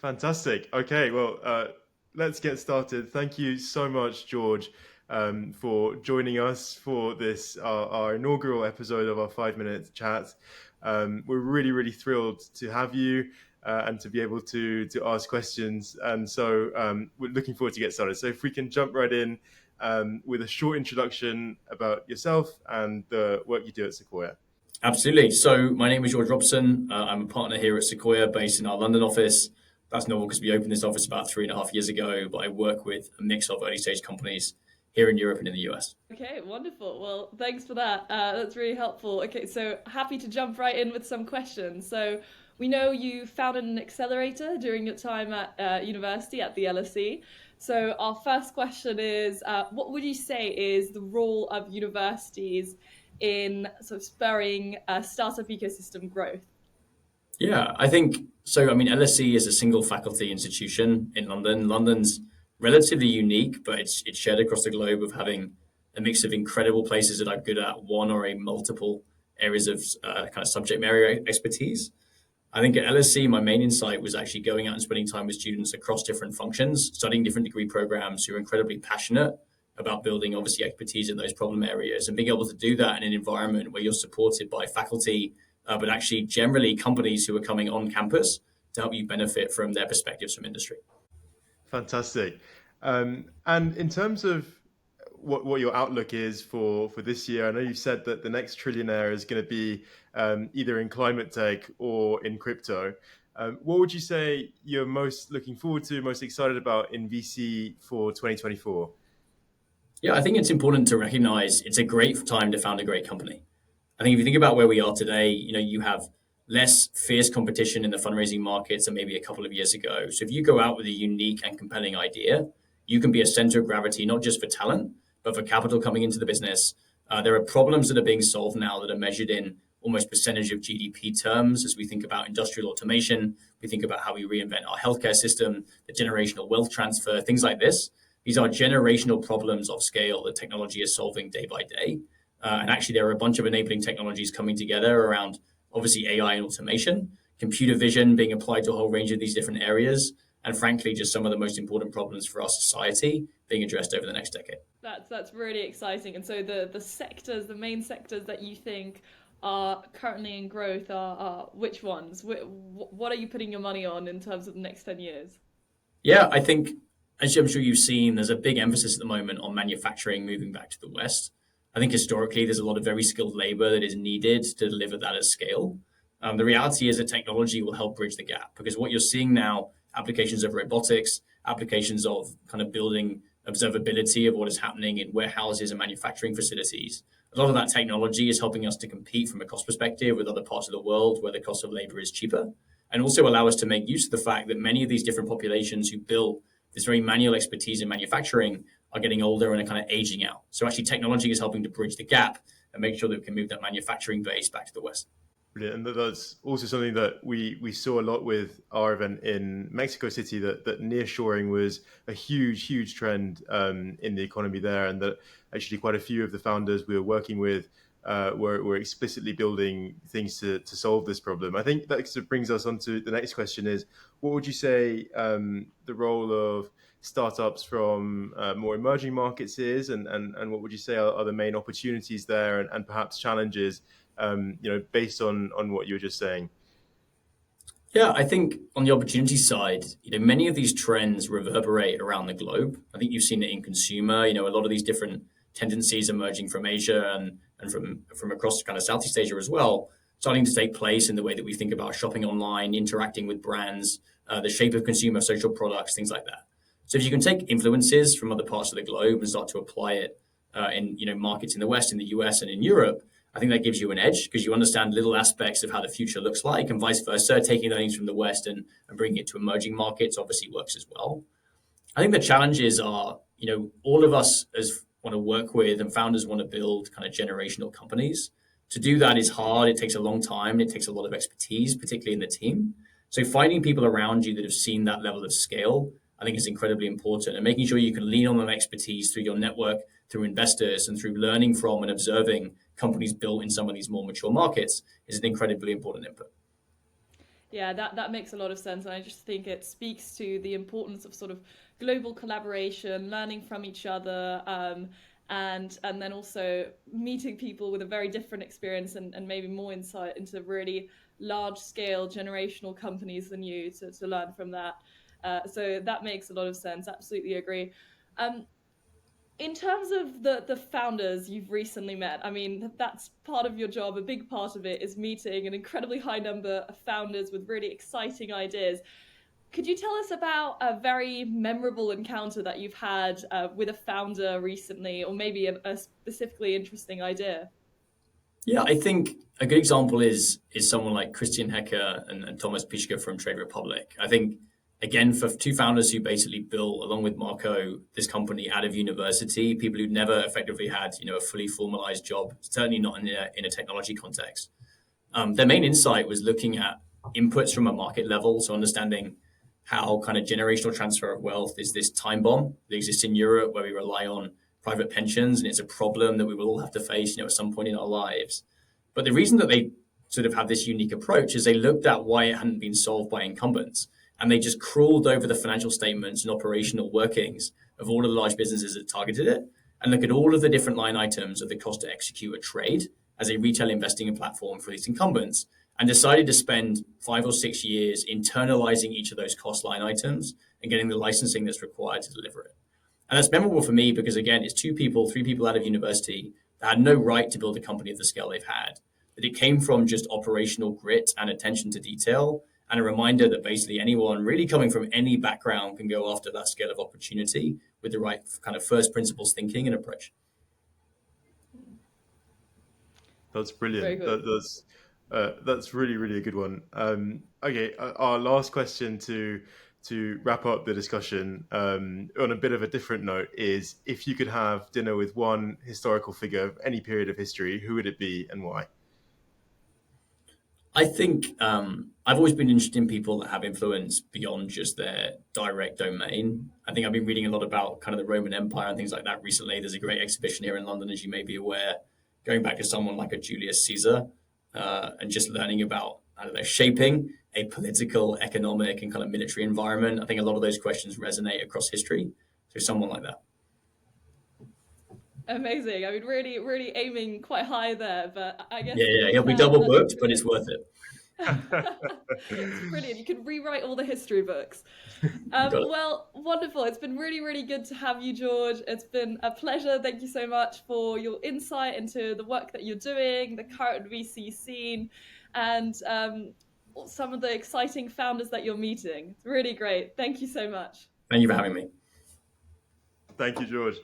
Fantastic. Okay, well, let's get started. Thank you so much, George, for joining us for this our inaugural episode of our 5 minute chat. We're really thrilled to have you and to be able to ask questions. And so we're looking forward to get started. So if we can jump right in with a short introduction about yourself and the work you do at Sequoia. Absolutely. So my name is George Robson. I'm a partner here at Sequoia, based in our London office. That's novel because we opened this office about 3.5 years ago, but I work with a mix of early stage companies here in Europe and in the US. Okay, wonderful. Well, thanks for that. That's really helpful. Okay, so happy to jump right in with some questions. So we know you founded an accelerator during your time at university at the LSE. So our first question is, what would you say is the role of universities in sort of spurring startup ecosystem growth? Yeah, I think so. I mean, LSE is a single faculty institution in London. London's relatively unique, but it's shared across the globe of having a mix of incredible places that are good at one or a multiple areas of kind of subject area expertise. I think at LSE, my main insight was actually going out and spending time with students across different functions, studying different degree programs who are incredibly passionate about building, obviously, expertise in those problem areas and being able to do that in an environment where you're supported by faculty, but actually generally companies who are coming on campus to help you benefit from their perspectives from industry. Fantastic. And in terms of what your outlook is for this year, I know you said that the next trillionaire is going to be either in climate tech or in crypto. What would you say you're most looking forward to, most excited about in VC for 2024? Yeah, I think it's important to recognize it's a great time to found a great company. I think if you think about where we are today, you have less fierce competition in the fundraising markets than maybe a couple of years ago. So if you go out with a unique and compelling idea, you can be a center of gravity, not just for talent, but for capital coming into the business. There are problems that are being solved now that are measured in almost percentage of GDP terms as we think about industrial automation, we think about how we reinvent our healthcare system, the generational wealth transfer, things like this. These are generational problems of scale that technology is solving day by day. And actually, there are a bunch of enabling technologies coming together around, obviously, AI and automation, computer vision being applied to a whole range of these different areas, and frankly, just some of the most important problems for our society being addressed over the next decade. That's really exciting. And so the main sectors that you think are currently in growth are which ones? What are you putting your money on in terms of the next 10 years? Yeah, I think, as I'm sure you've seen, there's a big emphasis at the moment on manufacturing moving back to the West. I think historically there's a lot of very skilled labor that is needed to deliver that at scale. The reality is that technology will help bridge the gap because what you're seeing now, applications of robotics, applications of kind of building observability of what is happening in warehouses and manufacturing facilities. A lot of that technology is helping us to compete from a cost perspective with other parts of the world where the cost of labor is cheaper, and also allow us to make use of the fact that many of these different populations who build this very manual expertise in manufacturing are getting older and are kind of aging out. So actually technology is helping to bridge the gap and make sure that we can move that manufacturing base back to the West. Brilliant. And that's also something that we saw a lot with our event in Mexico City, that nearshoring was a huge trend in the economy there, and that actually quite a few of the founders we were working with were explicitly building things to solve this problem. I think that sort of brings us on to the next question is, what would you say the role of startups from more emerging markets is, and what would you say are the main opportunities there and perhaps challenges, based on what you were just saying? Yeah, I think on the opportunity side, many of these trends reverberate around the globe. I think you've seen it in consumer, a lot of these different tendencies emerging from Asia and from across kind of Southeast Asia as well, starting to take place in the way that we think about shopping online, interacting with brands, the shape of consumer social products, things like that. So if you can take influences from other parts of the globe and start to apply it in markets in the West, in the US, and in Europe, I think that gives you an edge because you understand little aspects of how the future looks like, and vice versa. Taking learnings from the West and bringing it to emerging markets obviously works as well. I think the challenges are, all of us as want to work with and founders want to build kind of generational companies. To do that is hard. It takes a long time. It takes a lot of expertise, particularly in the team. So finding people around you that have seen that level of scale, I think is incredibly important, and making sure you can lean on that expertise through your network, through investors, and through learning from and observing companies built in some of these more mature markets is an incredibly important input. Yeah, that makes a lot of sense. And I just think it speaks to the importance of sort of global collaboration, learning from each other, and then also meeting people with a very different experience and maybe more insight into really large scale generational companies than you to learn from that. So that makes a lot of sense. Absolutely agree. Um, in terms of the founders you've recently met, I mean, that's part of your job. A big part of it is meeting an incredibly high number of founders with really exciting ideas. Could you tell us about a very memorable encounter that you've had with a founder recently, or maybe a specifically interesting idea? Yeah, I think a good example is someone like Christian Hecker and Thomas Pischke from Trade Republic. I think again for two founders who basically built along with Marco this company out of university, people who'd never effectively had a fully formalized job, certainly not in a technology context. Their main insight was looking at inputs from a market level, so understanding how kind of generational transfer of wealth is this time bomb that exists in Europe where we rely on private pensions, and it's a problem that we will all have to face, at some point in our lives. But the reason that they sort of have this unique approach is they looked at why it hadn't been solved by incumbents, and they just crawled over the financial statements and operational workings of all of the large businesses that targeted it, and look at all of the different line items of the cost to execute a trade as a retail investing platform for these incumbents, and decided to spend 5 or 6 years internalizing each of those cost line items and getting the licensing that's required to deliver it. And that's memorable for me because, again, it's 2 people, 3 people out of university that had no right to build a company of the scale they've had. That it came from just operational grit and attention to detail, and a reminder that basically anyone really coming from any background can go after that scale of opportunity with the right kind of first principles thinking and approach. That's Very brilliant. good. That's really, really a good one. Okay, our last question to wrap up the discussion on a bit of a different note is: if you could have dinner with one historical figure of any period of history, who would it be and why? I think I've always been interested in people that have influence beyond just their direct domain. I think I've been reading a lot about kind of the Roman Empire and things like that recently. There's a great exhibition here in London, as you may be aware, going back to someone like a Julius Caesar and just learning about, I don't know, shaping a political, economic, and kind of military environment. I think a lot of those questions resonate across history. So someone like that. Amazing. I mean, really, really aiming quite high there, but I guess Yeah, to yeah, be he'll be fair, double that's booked, but it's brilliant. worth it. It's brilliant. You can rewrite all the history books. Got it. Well, wonderful. It's been really, really good to have you, George. It's been a pleasure. Thank you so much for your insight into the work that you're doing, the current VC scene, and some of the exciting founders that you're meeting. It's really great. Thank you so much. Thank you for having me. Thank you, George.